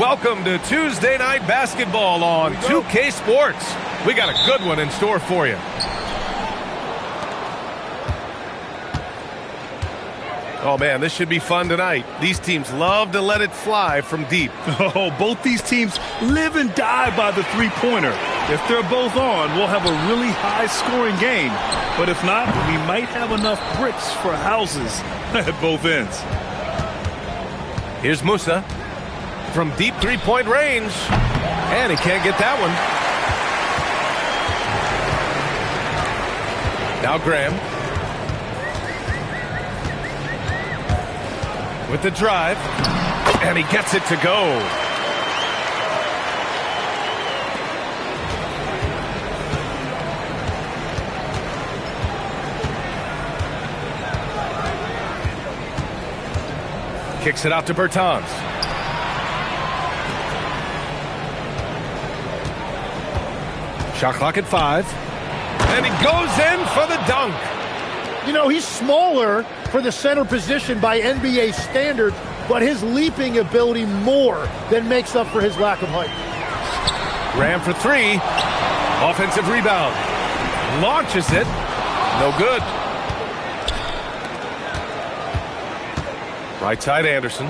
welcome to Tuesday Night Basketball on 2K Sports. We got a good one in store for you. Oh, man, this should be fun tonight. These teams love to let it fly from deep. Oh, both these teams live and die by the three-pointer. If they're both on, we'll have a really high-scoring game. But if not, we might have enough bricks for houses at both ends. Here's Musa from deep three-point range. And he can't get that one. Now Graham. With the drive, and he gets it to go. Kicks it out to Bertans. Shot clock at 5, and he goes in for the dunk. You know, he's smaller for the center position by NBA standards, but his leaping ability more than makes up for his lack of height. Ram for 3. Offensive rebound. Launches it. No good. Right side, Anderson.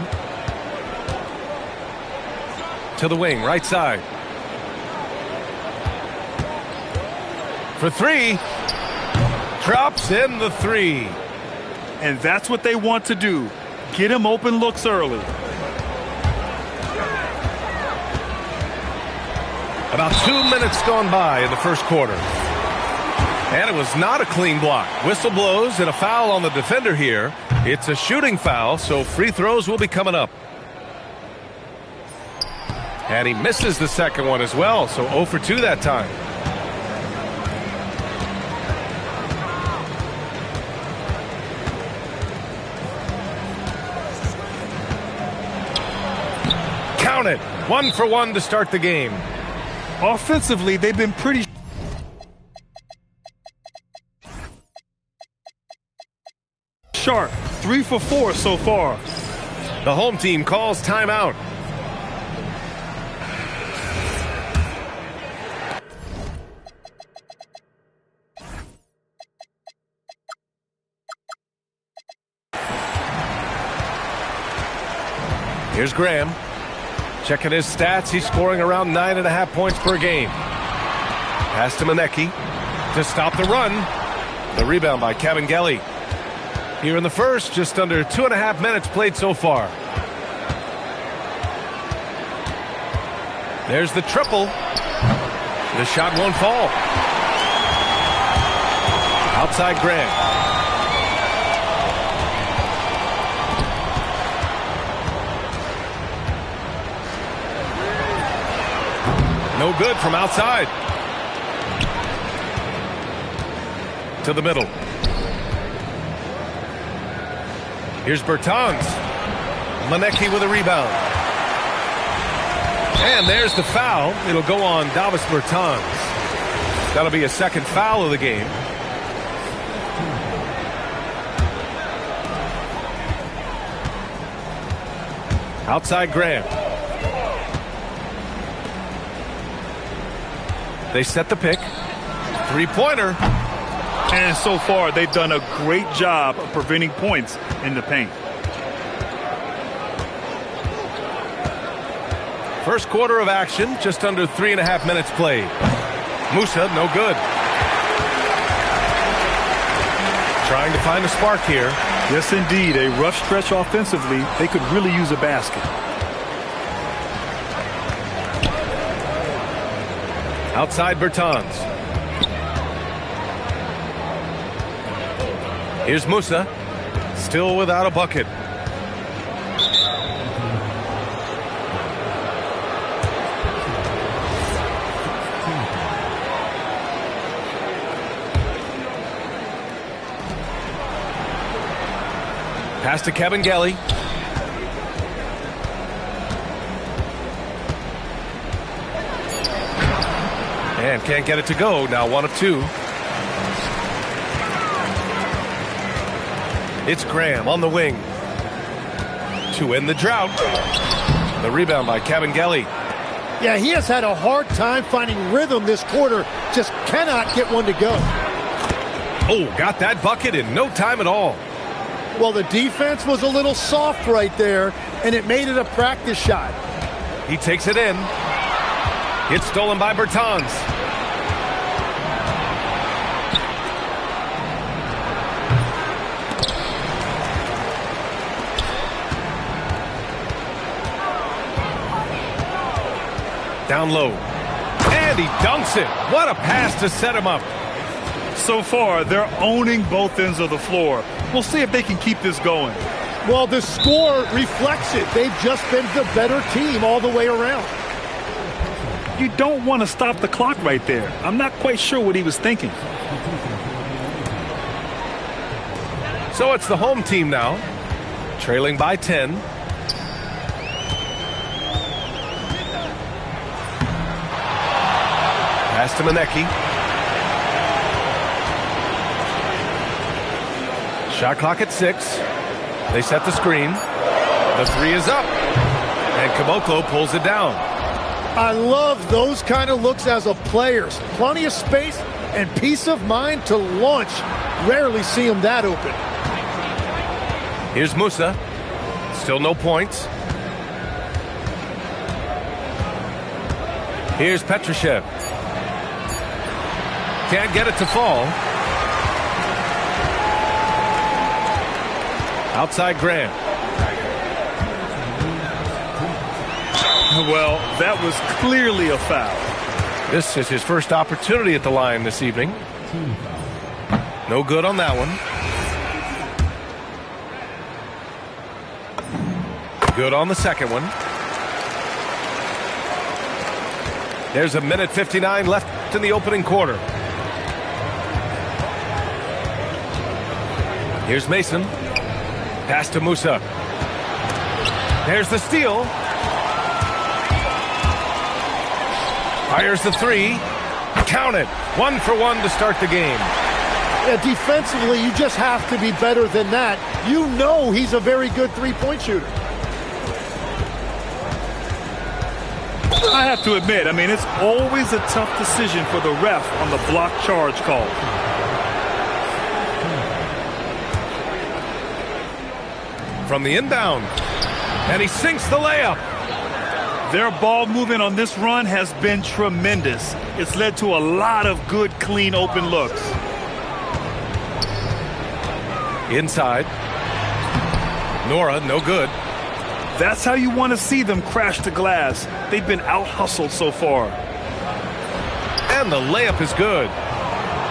To the wing, right side. For 3. Drops in the 3. And that's what they want to do. Get him open looks early. About 2 minutes gone by in the first quarter. And it was not a clean block. Whistle blows and a foul on the defender here. It's a shooting foul, so free throws will be coming up. And he misses the second one as well, so 0 for 2 that time. Count it. 1 for 1 to start the game. Offensively, they've been pretty sharp. 3 for 4 so far. The home team calls timeout. Here's Graham. Checking his stats, he's scoring around 9.5 points per game. Pass to Manecki to stop the run. The rebound by Kevin Gelly. Here in the first, just under 2.5 minutes played so far. There's the triple. The shot won't fall. Outside Graham. No good from outside. To the middle. Here's Bertans. Manecki with a rebound. And there's the foul. It'll go on Davis Bertans. That'll be a second foul of the game. Outside Graham. They set the pick. Three-pointer. And so far, they've done a great job of preventing points in the paint. First quarter of action, just under 3.5 minutes played. Musa, no good. Trying to find a spark here. Yes, indeed. A rough stretch offensively. They could really use a basket. Outside Bertans. Here's Musa. Still without a bucket. Pass to Kevin Gelly. And can't get it to go. Now 1 of 2. It's Graham on the wing to end the drought. The rebound by Kabengele. Yeah, he has had a hard time finding rhythm this quarter. Just cannot get one to go. Oh, got that bucket in no time at all. Well, the defense was a little soft right there, and it made it a practice shot. He takes it in. It's stolen by Bertans. Down low. And he dunks it. What a pass to set him up. So far, they're owning both ends of the floor. We'll see if they can keep this going. Well, the score reflects it. They've just been the better team all the way around. You don't want to stop the clock right there. I'm not quite sure what he was thinking. So it's the home team now, trailing by 10. Pass to Manecki. Shot clock at 6. They set the screen. The three is up. And Caboclo pulls it down. I love those kind of looks as a player. Plenty of space and peace of mind to launch. Rarely see him that open. Here's Musa. Still no points. Here's Petrushev. Can't get it to fall. Outside Grant. Well, that was clearly a foul. This is his first opportunity at the line this evening. No good on that one. Good on the second one. There's a minute 59 left in the opening quarter. Here's Mason. Pass to Musa. There's the steal. Fires the three. Count it. 1 for 1 to start the game. Yeah, defensively, you just have to be better than that. You know he's a very good three-point shooter. I have to admit, it's always a tough decision for the ref on the block charge call. From the inbound. And he sinks the layup. Their ball movement on this run has been tremendous. It's led to a lot of good, clean, open looks. Inside. Nora, no good. That's how you want to see them crash the glass. They've been out-hustled so far. And the layup is good.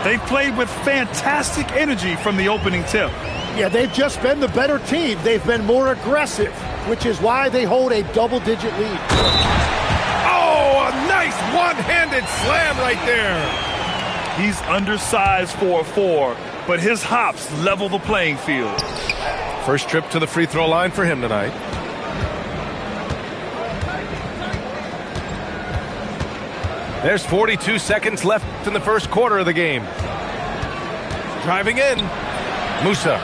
They've played with fantastic energy from the opening tip. Yeah, they've just been the better team. They've been more aggressive, which is why they hold a double-digit lead. Oh, a nice one-handed slam right there. He's undersized for a 4, but his hops level the playing field. First trip to the free throw line for him tonight. There's 42 seconds left in the first quarter of the game. Driving in. Musa.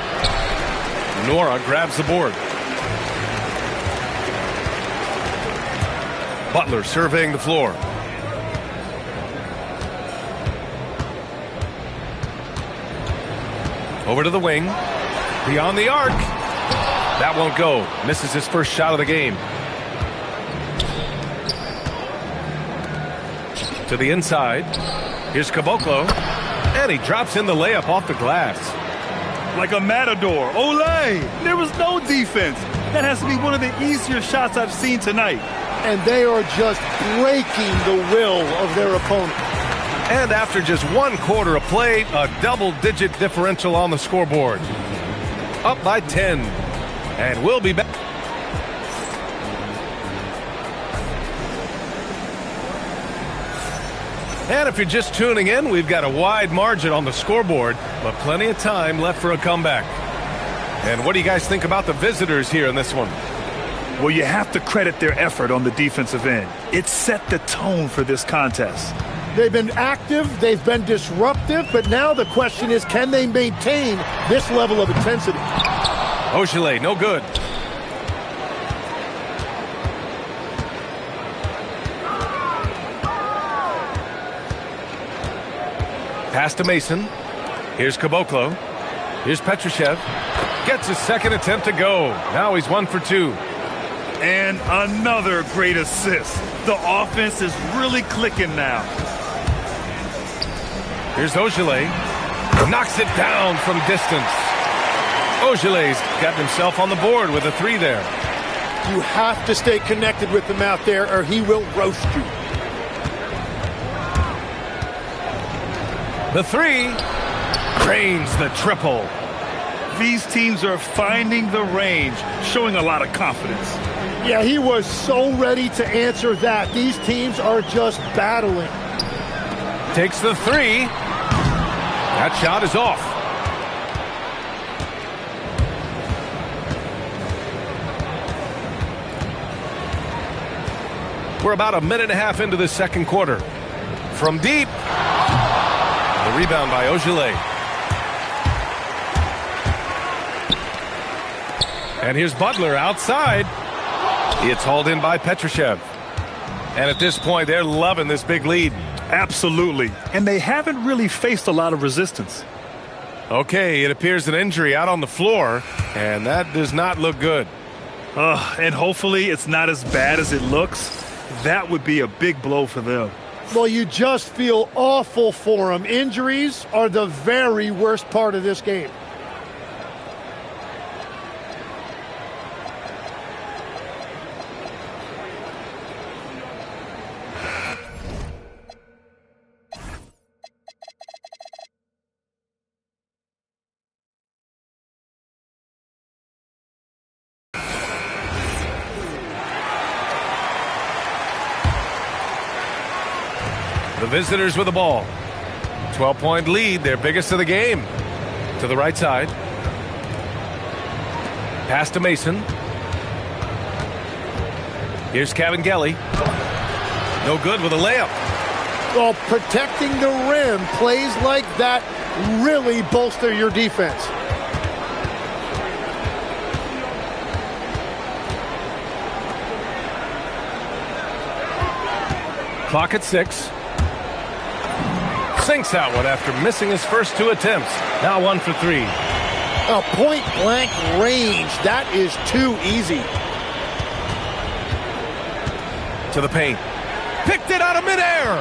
Nora grabs the board. Butler surveying the floor. Over to the wing. Beyond the arc. That won't go. Misses his first shot of the game. To the inside. Here's Caboclo. And he drops in the layup off the glass. Like a matador. Olé! There was no defense. That has to be one of the easier shots I've seen tonight. And they are just breaking the will of their opponent. And after just 1 quarter of play, a double-digit differential on the scoreboard. Up by 10. And we'll be back. And if you're just tuning in, we've got a wide margin on the scoreboard, but plenty of time left for a comeback. And what do you guys think about the visitors here in this one? Well, you have to credit their effort on the defensive end. It set the tone for this contest. They've been active, they've been disruptive, but now the question is, can they maintain this level of intensity? Ogilvy, no good. Pass to Mason. Here's Caboclo. Here's Petrushev. Gets his second attempt to go. Now he's 1 for 2. And another great assist. The offense is really clicking now. Here's Ogilvy. Knocks it down from distance. Ogilvy's got himself on the board with a 3 there. You have to stay connected with him out there or he will roast you. The 3 drains the triple. These teams are finding the range, showing a lot of confidence. Yeah, he was so ready to answer that. These teams are just battling. Takes the 3. That shot is off. We're about a minute and a half into the second quarter. From deep. The rebound by Ogilvy. And here's Butler outside. It's hauled in by Petrushev. And at this point, they're loving this big lead. Absolutely. And they haven't really faced a lot of resistance. Okay, it appears an injury out on the floor, and that does not look good. And hopefully it's not as bad as it looks. That would be a big blow for them. Well, you just feel awful for him. Injuries are the very worst part of this game. The visitors with the ball. 12-point lead, their biggest of the game. To the right side. Pass to Mason. Here's Cavangeli. No good with a layup. Well, protecting the rim, plays like that really bolster your defense. Clock at 6. Sinks that one after missing his first 2 attempts. Now 1 for 3. A point-blank range. That is too easy. To the paint. Picked it out of midair.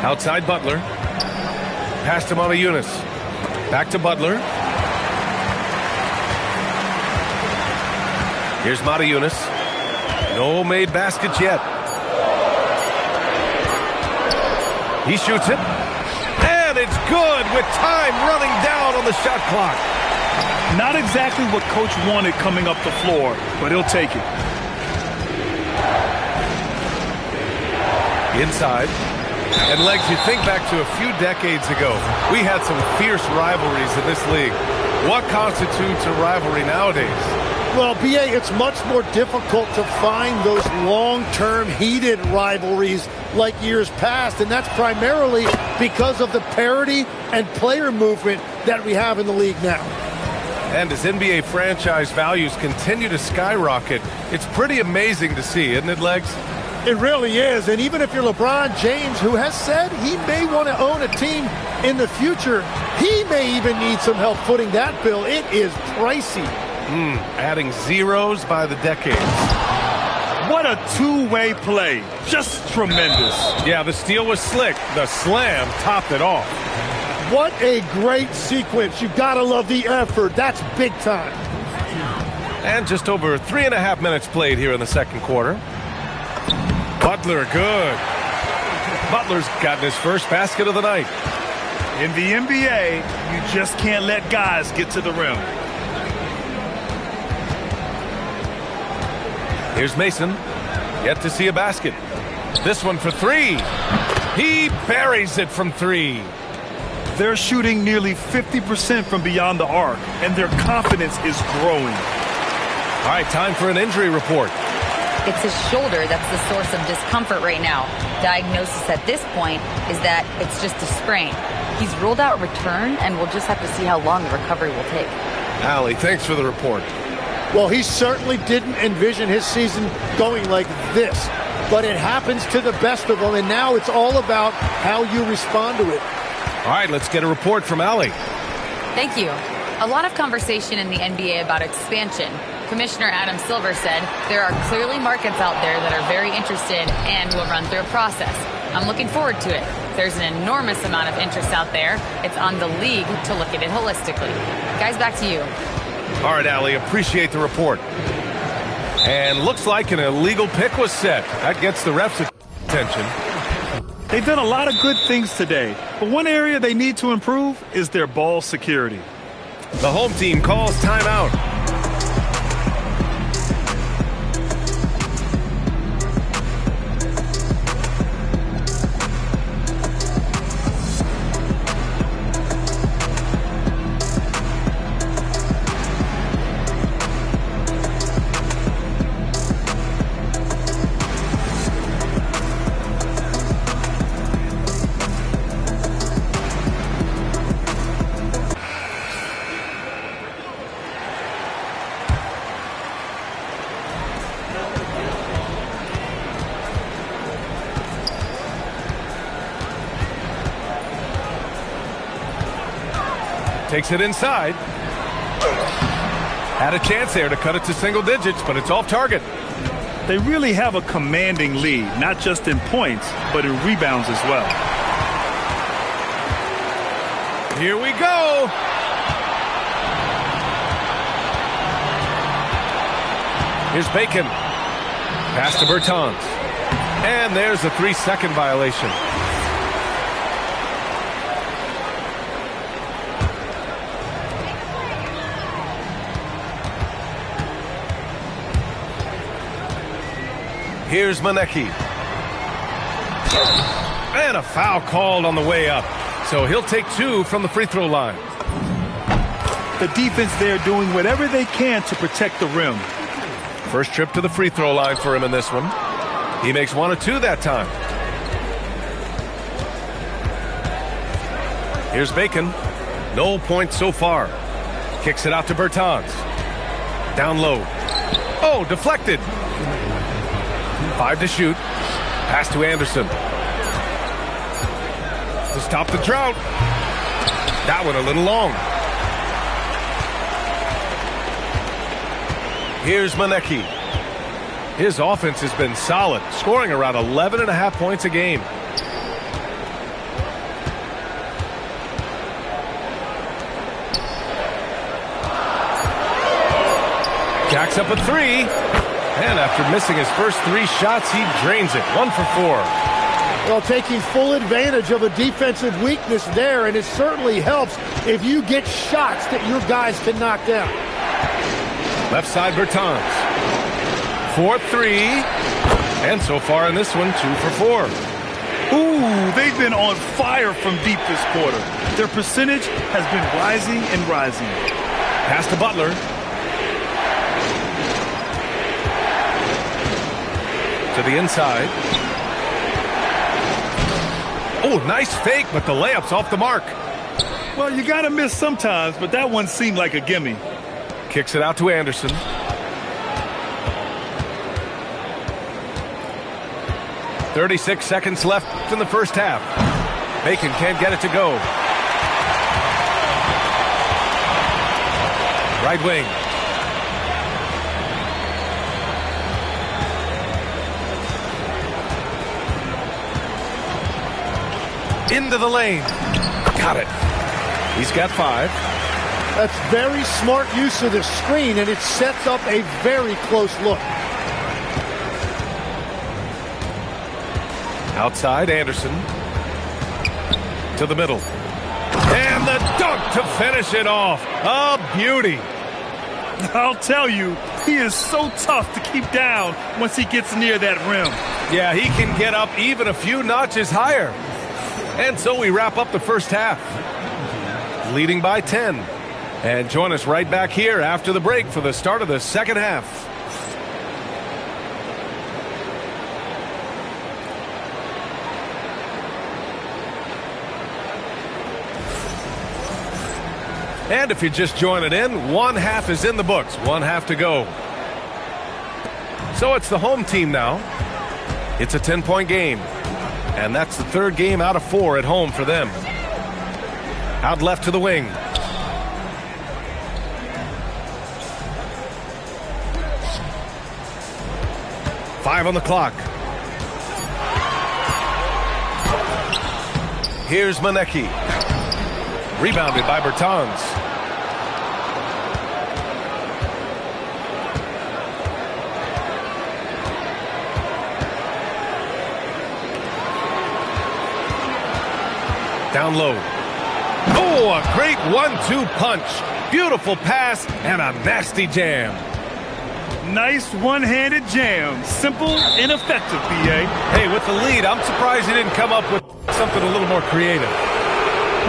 Outside Butler. Passed him on to Eunice. Back to Butler. Here's Mata Eunice. No made baskets yet. He shoots it. And it's good with time running down on the shot clock. Not exactly what coach wanted coming up the floor, but he'll take it. Inside. And Legs, you think back to a few decades ago, we had some fierce rivalries in this league. What constitutes a rivalry nowadays? Well, BA, it's much more difficult to find those long-term heated rivalries like years past, and that's primarily because of the parity and player movement that we have in the league now. And as NBA franchise values continue to skyrocket, it's pretty amazing to see, isn't it, Legs? It really is, and even if you're LeBron James, who has said he may want to own a team in the future, he may even need some help footing that bill. It is pricey. Adding zeros by the decades. What a two-way play. Just tremendous. Yeah, the steal was slick. The slam topped it off. What a great sequence. You gotta love the effort. That's big time. And just over 3.5 minutes played here in the second quarter. Butler, good. Butler's gotten his first basket of the night. In the NBA, you just can't let guys get to the rim. Here's Mason. Yet to see a basket. This one for 3. He buries it from 3. They're shooting nearly 50% from beyond the arc, and their confidence is growing. All right, time for an injury report. It's his shoulder that's the source of discomfort right now. Diagnosis at this point is that it's just a sprain. He's ruled out return, and we'll just have to see how long the recovery will take. Allie, thanks for the report. Well, he certainly didn't envision his season going like this. but it happens to the best of them, and now it's all about how you respond to it. All right, let's get a report from Allie. Thank you. A lot of conversation in the NBA about expansion. Commissioner Adam Silver said there are clearly markets out there that are very interested and will run through a process. I'm looking forward to it. There's an enormous amount of interest out there. It's on the league to look at it holistically. Guys, back to you. All right, Allie, appreciate the report. And looks like an illegal pick was set. That gets the refs' attention. They've done a lot of good things today, but one area they need to improve is their ball security. The home team calls timeout. Takes it inside. Had a chance there to cut it to single digits, but it's off target. They really have a commanding lead, not just in points, but in rebounds as well. Here we go. Here's Bacon. Pass to Bertans. And there's a 3-second violation. Here's Manecki. And a foul called on the way up. So he'll take 2 from the free throw line. The defense there doing whatever they can to protect the rim. First trip to the free throw line for him in this one. He makes 1 of 2 that time. Here's Bacon. No points so far. Kicks it out to Bertans. Down low. Oh, deflected. 5 to shoot. Pass to Anderson. To stop the drought. That one a little long. Here's Manecki. His offense has been solid, scoring around 11.5 points a game. Jacks up a 3. And after missing his first 3 shots, he drains it. 1 for 4. Well, taking full advantage of a defensive weakness there, and it certainly helps if you get shots that your guys can knock down. Left side, Bertans. 4-3. And so far in this one, 2 for 4. Ooh, they've been on fire from deep this quarter. Their percentage has been rising and rising. Pass to Butler. To the inside. Oh, nice fake, but the layup's off the mark. Well, you got to miss sometimes, but that one seemed like a gimme. Kicks it out to Anderson. "36 seconds left in the first half. Bacon can't get it to go. Right wing. Into the lane. Got it. He's got 5. That's very smart use of the screen, and it sets up a very close look. Outside, Anderson. To the middle. And the dunk to finish it off. A beauty. I'll tell you, he is so tough to keep down once he gets near that rim. Yeah, he can get up even a few notches higher. And so we wrap up the first half. Leading by 10. And join us right back here after the break for the start of the second half. And if you're just joining in, 1 half is in the books. 1 half to go. So it's the home team now. It's a 10-point game. And that's the third game out of 4 at home for them. Out left to the wing. Five on the clock. Here's Manecki. Rebounded by Bertans. Down low. Oh, a great 1-2 punch. Beautiful pass and a nasty jam. Nice one-handed jam. Simple and effective, B.A. Hey, with the lead, I'm surprised he didn't come up with something a little more creative.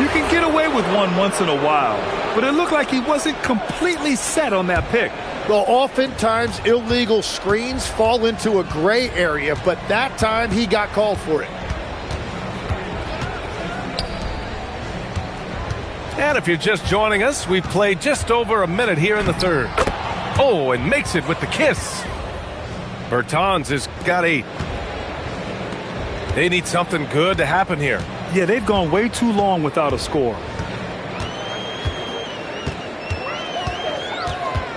You can get away with one once in a while, but it looked like he wasn't completely set on that pick. Well, oftentimes illegal screens fall into a gray area, but that time he got called for it. And if you're just joining us, we've played just over a minute here in the third. Oh, and makes it with the kiss. Bertans has got a... They need something good to happen here. Yeah, they've gone way too long without a score.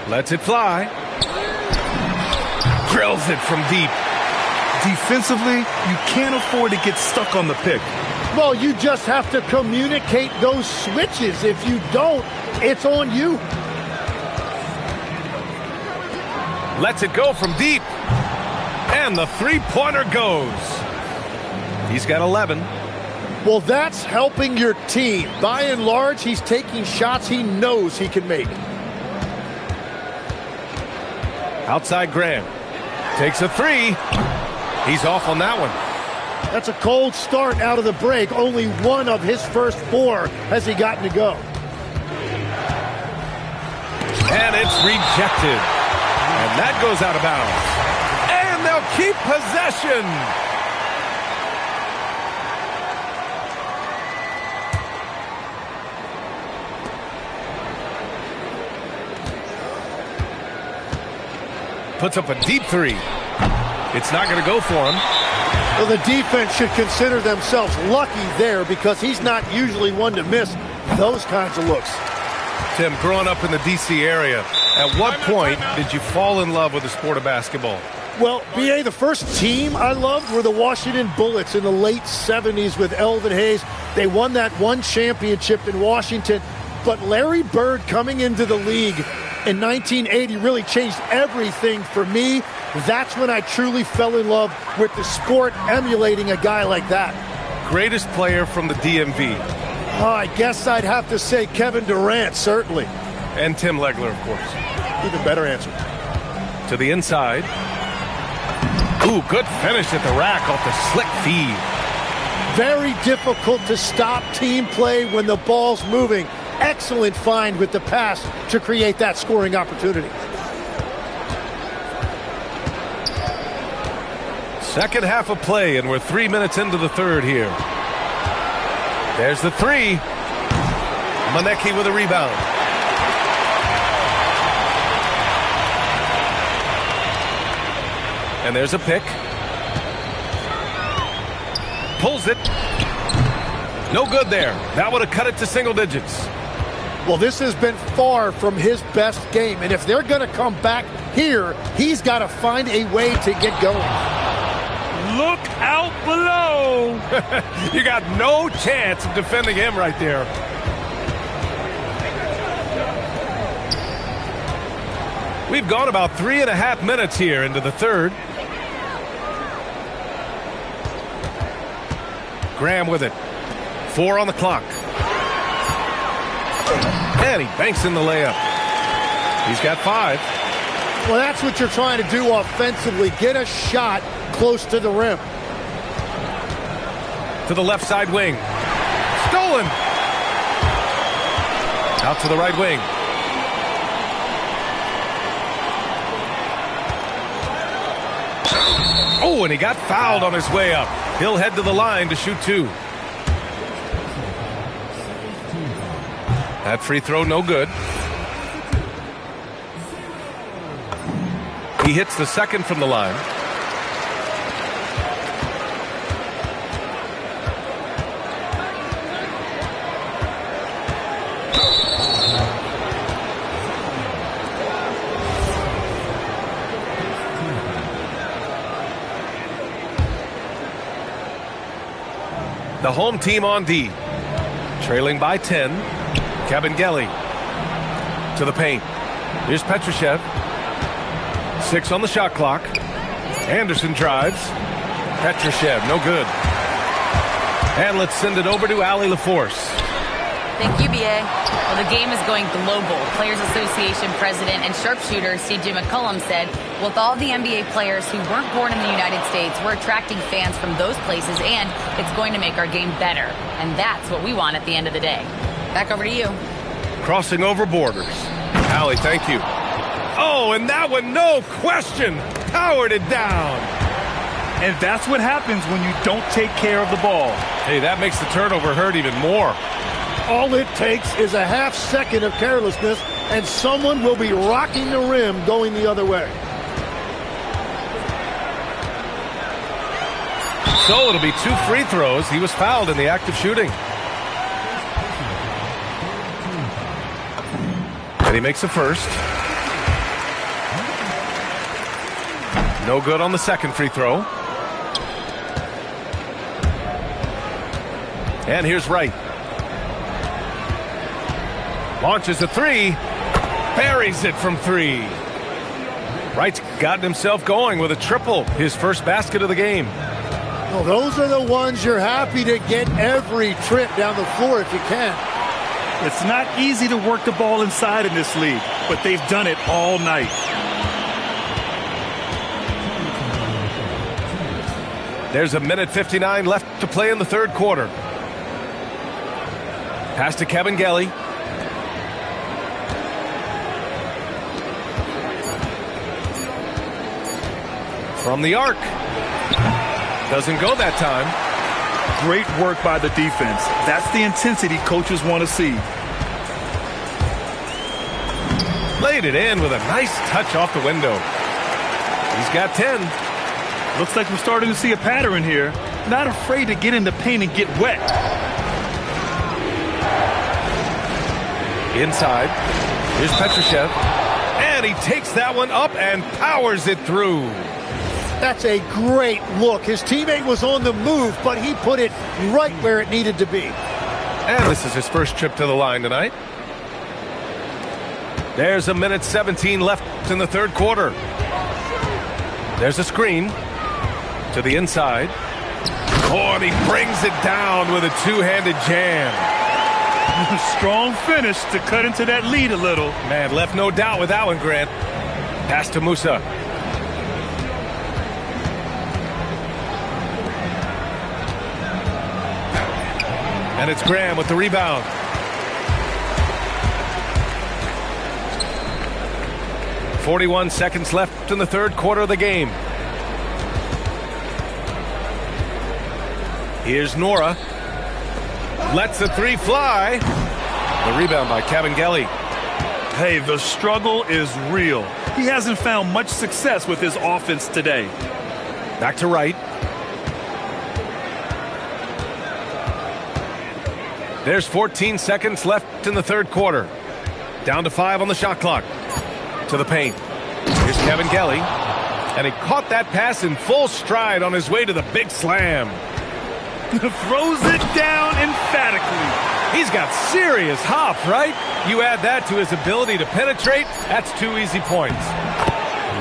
Lets it fly. Drills it from deep. Defensively, you can't afford to get stuck on the pick. Well, you just have to communicate those switches. If you don't, it's on you. Lets it go from deep. And the three-pointer goes. He's got 11. Well, that's helping your team. By and large, he's taking shots he knows he can make. Outside Graham. Takes a three. He's off on that one. That's a cold start out of the break. Only one of his first 4 has he gotten to go. And it's rejected. And that goes out of bounds. And they'll keep possession. Puts up a deep three. It's not going to go for him. Well, the defense should consider themselves lucky there because he's not usually one to miss those kinds of looks. Tim, growing up in the D.C. area, at what point did you fall in love with the sport of basketball? Well, B.A., the first team I loved were the Washington Bullets in the late 70s with Elvin Hayes. They won that one championship in Washington. But Larry Bird coming into the league in 1980 really changed everything for me. That's when I truly fell in love with the sport, emulating a guy like that. Greatest player from the DMV. Oh, I guess I'd have to say Kevin Durant, certainly. And Tim Legler, of course. Even better answer. To the inside. Ooh, good finish at the rack off the slick feed. Very difficult to stop team play when the ball's moving. Excellent find with the pass to create that scoring opportunity. Second half of play, and we're 3 minutes into the third here. There's the three. Manecki with a rebound. And there's a pick. Pulls it. No good there. That would have cut it to single digits. Well, this has been far from his best game, and if they're going to come back here, he's got to find a way to get going. Look out below. You got no chance of defending him right there. We've gone about 3.5 minutes here into the third. Graham with it. 4 on the clock. And he banks in the layup. He's got 5. Well, that's what you're trying to do offensively. Get a shot close to the rim. To the left side wing. Stolen. Out to the right wing. Oh, and he got fouled on his way up. He'll head to the line to shoot 2. That free throw no good. He hits the second from the line. The home team on D. Trailing by 10. Kabengele to the paint. Here's Petrushev. 6 on the shot clock. Anderson drives. Petrushev, no good. And let's send it over to Allie LaForce. Thank you, BA. Well, the game is going global. Players Association president and sharpshooter CJ McCollum said, with all the NBA players who weren't born in the United States, we're attracting fans from those places, and it's going to make our game better. And that's what we want at the end of the day. Back over to you. Crossing over borders. Allie, thank you. Oh, and that one, no question, powered it down. And that's what happens when you don't take care of the ball. Hey, that makes the turnover hurt even more. All it takes is a half second of carelessness, and someone will be rocking the rim going the other way. So it'll be 2 free throws. He was fouled in the act of shooting. And he makes a first. No good on the second free throw. And here's Wright. Launches a 3. Buries it from 3. Wright's gotten himself going with a triple. His first basket of the game. Well, those are the ones you're happy to get every trip down the floor if you can. It's not easy to work the ball inside in this league, but they've done it all night. There's a minute 59 left to play in the third quarter. Pass to Kabengele. From the arc. Doesn't go that time. Great work by the defense. That's the intensity coaches want to see. Laid it in with a nice touch off the window. He's got 10. Looks like we're starting to see a pattern here. Not afraid to get in the paint and get wet. Inside. Here's Petrushev. And he takes that one up and powers it through. That's a great look. His teammate was on the move, but he put it right where it needed to be. And this is his first trip to the line tonight. There's a minute 17 left in the third quarter. There's a screen to the inside. Oh, and he brings it down with a two-handed jam. Strong finish to cut into that lead a little. Man, left no doubt with that one, Grant. Pass to Musa. And it's Graham with the rebound. .41 seconds left in the third quarter of the game. Here's Nora. Lets the 3 fly. The rebound by Kabengele. Hey, the struggle is real. He hasn't found much success with his offense today. Back to Wright. There's 14 seconds left in the third quarter. Down to 5 on the shot clock. To the paint. Here's Kabengele. And he caught that pass in full stride on his way to the big slam. Throws it down emphatically. He's got serious hop, right? You add that to his ability to penetrate, that's 2 easy points.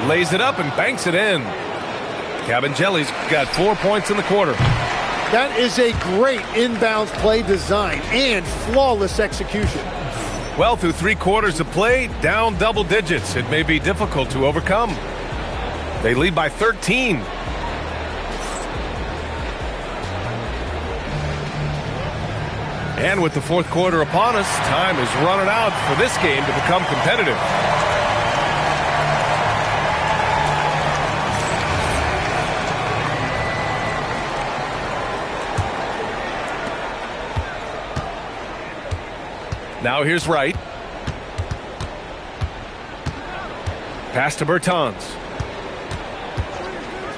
Lays it up and banks it in. Kabengele's got 4 points in the quarter. That is a great inbounds play design and flawless execution. Well, through 3 quarters of play, down double digits. It may be difficult to overcome. They lead by 13. And with the fourth quarter upon us, time is running out for this game to become competitive. Now here's Wright. Pass to Bertans.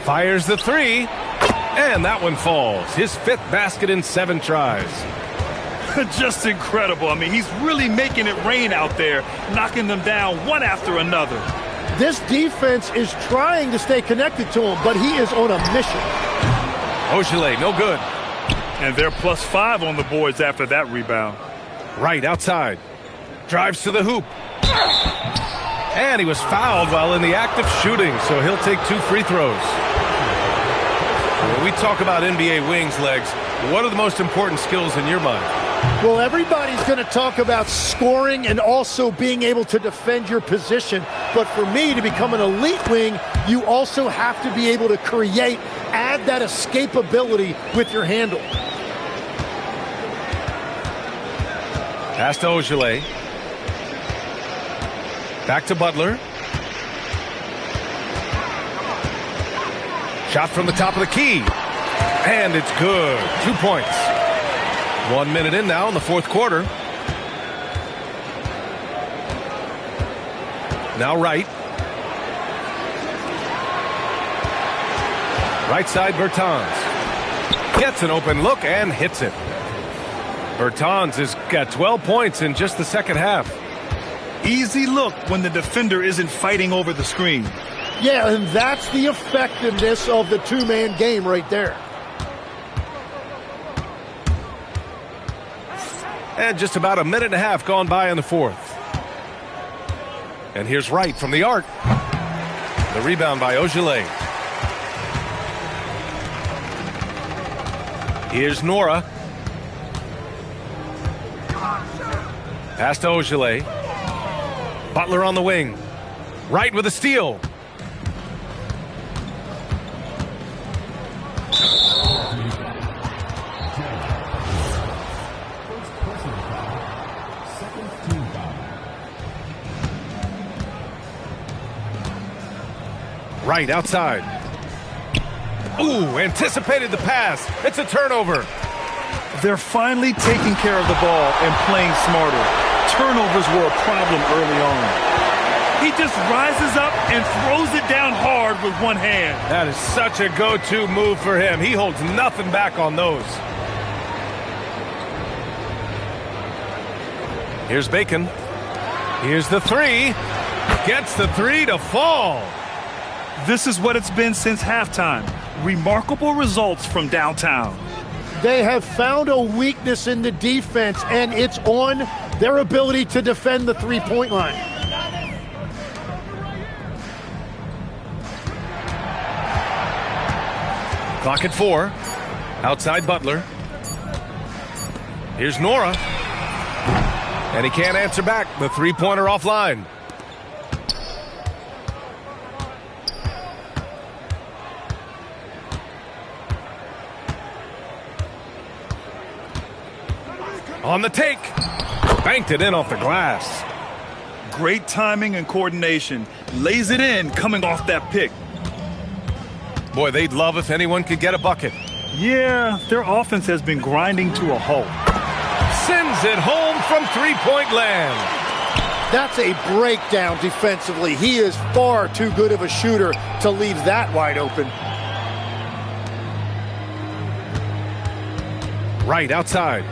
Fires the 3. And that one falls. His 5th basket in 7 tries. Just incredible. I mean, he's really making it rain out there, knocking them down one after another. This defense is trying to stay connected to him, but he is on a mission. Ogilvy, no good. And they're +5 on the boards after that rebound. Right outside. Drives to the hoop. And he was fouled while in the act of shooting, so he'll take 2 free throws. When we talk about NBA wings, Legs, what are the most important skills in your mind? Well, everybody's going to talk about scoring and also being able to defend your position. But for me, to become an elite wing, you also have to be able to create, add that escapability with your handle. Pass to Ogilvy. Back to Butler. Shot from the top of the key. And it's good. 2 points. 1 minute in now in the fourth quarter. Now Wright. Right side, Bertans. Gets an open look and hits it. Bertans has got 12 points in just the second half. Easy look when the defender isn't fighting over the screen. Yeah, and that's the effectiveness of the two-man game right there. And just about a minute and a half gone by in the fourth. And here's Wright from the arc. The rebound by Ogilvy. Here's Nora. Pass to Ogilvy. Butler on the wing. Wright with a steal. Right outside. Ooh, anticipated the pass. It's a turnover. They're finally taking care of the ball and playing smarter. Turnovers were a problem early on. He just rises up and throws it down hard with one hand. That is such a go-to move for him. He holds nothing back on those. Here's Bacon. Here's the three. Gets the three to fall. This is what it's been since halftime. Remarkable results from downtown. They have found a weakness in the defense, and it's on their ability to defend the three-point line. Clock at 4. Outside Butler. Here's Nora. And he can't answer back. The three-pointer offline. On the take. Banked it in off the glass. Great timing and coordination. Lays it in coming off that pick. Boy, they'd love if anyone could get a bucket. Yeah, their offense has been grinding to a halt. Sends it home from three-point land. That's a breakdown defensively. He is far too good of a shooter to leave that wide open. Right outside.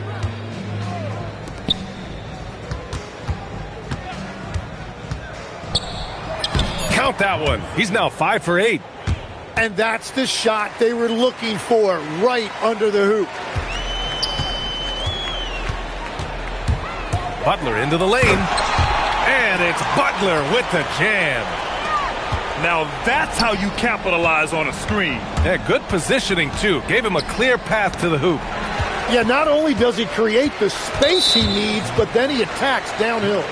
Count that one. He's now 5 for 8. And that's the shot they were looking for, right under the hoop. Butler into the lane. And it's Butler with the jam. Now that's how you capitalize on a screen. Yeah, good positioning, too. Gave him a clear path to the hoop. Yeah, not only does he create the space he needs, but then he attacks downhill.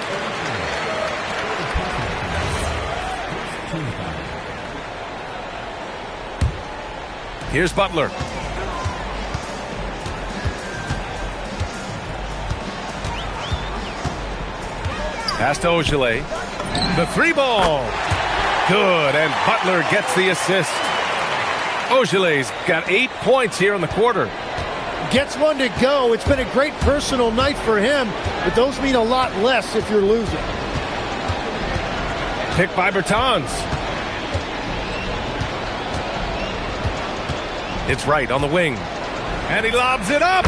Here's Butler. Pass to Ogilvy. The three ball. Good, and Butler gets the assist. Ogilvy's got 8 points here in the quarter. Gets one to go. It's been a great personal night for him, but those mean a lot less if you're losing. Picked by Bertans. It's Wright on the wing. And he lobs it up.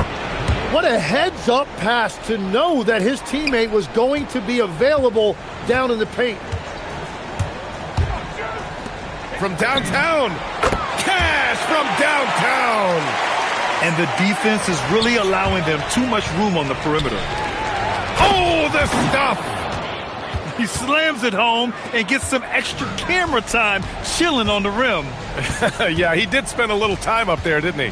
What a heads-up pass to know that his teammate was going to be available down in the paint. From downtown. Cash from downtown. and the defense is really allowing them too much room on the perimeter. Oh, the stuff! He slams it home and gets some extra camera time chilling on the rim. Yeah, he did spend a little time up there, didn't he?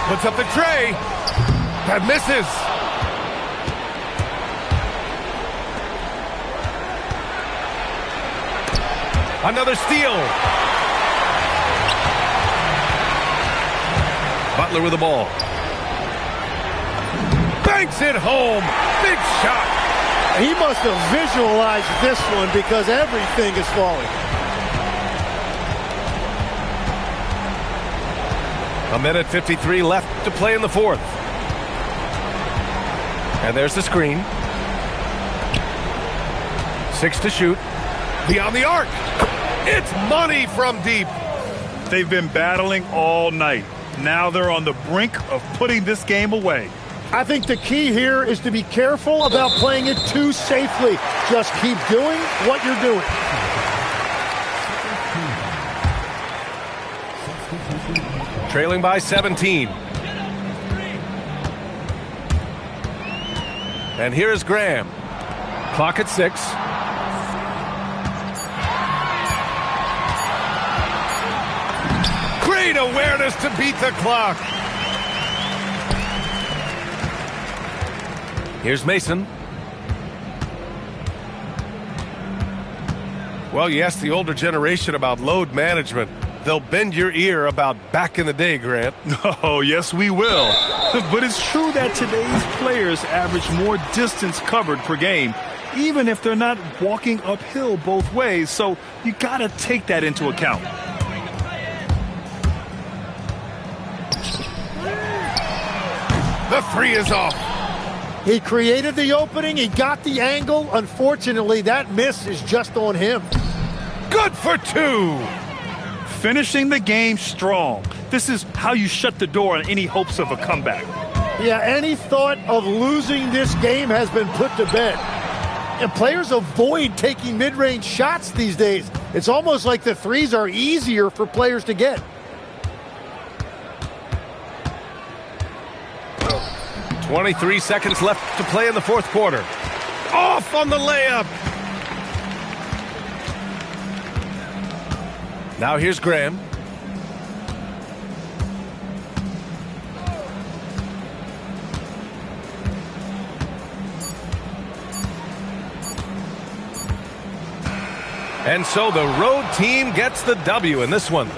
Puts up the tray. That misses. Another steal. Butler with the ball. Banks it home. Big shot. He must have visualized this one because everything is falling. A minute 53 left to play in the fourth. And there's the screen. 6 to shoot. Beyond the arc. It's money from deep. They've been battling all night. Now they're on the brink of putting this game away. I think the key here is to be careful about playing it too safely. Just keep doing what you're doing. Trailing by 17. And here is Graham. Clock at 6. Great awareness to beat the clock. Here's Mason. Well, you ask the older generation about load management. They'll bend your ear about back in the day, Grant. Oh, yes, we will. But it's true that today's players average more distance covered per game, even if they're not walking uphill both ways. So you got to take that into account. The three is off. He created the opening. He got the angle. Unfortunately, that miss is just on him. Good for 2. Finishing the game strong. This is how you shut the door on any hopes of a comeback. Yeah, any thought of losing this game has been put to bed. And players avoid taking mid-range shots these days. It's almost like the threes are easier for players to get. 23 seconds left to play in the fourth quarter. Off on the layup. Now here's Graham. And so the road team gets the W in this one.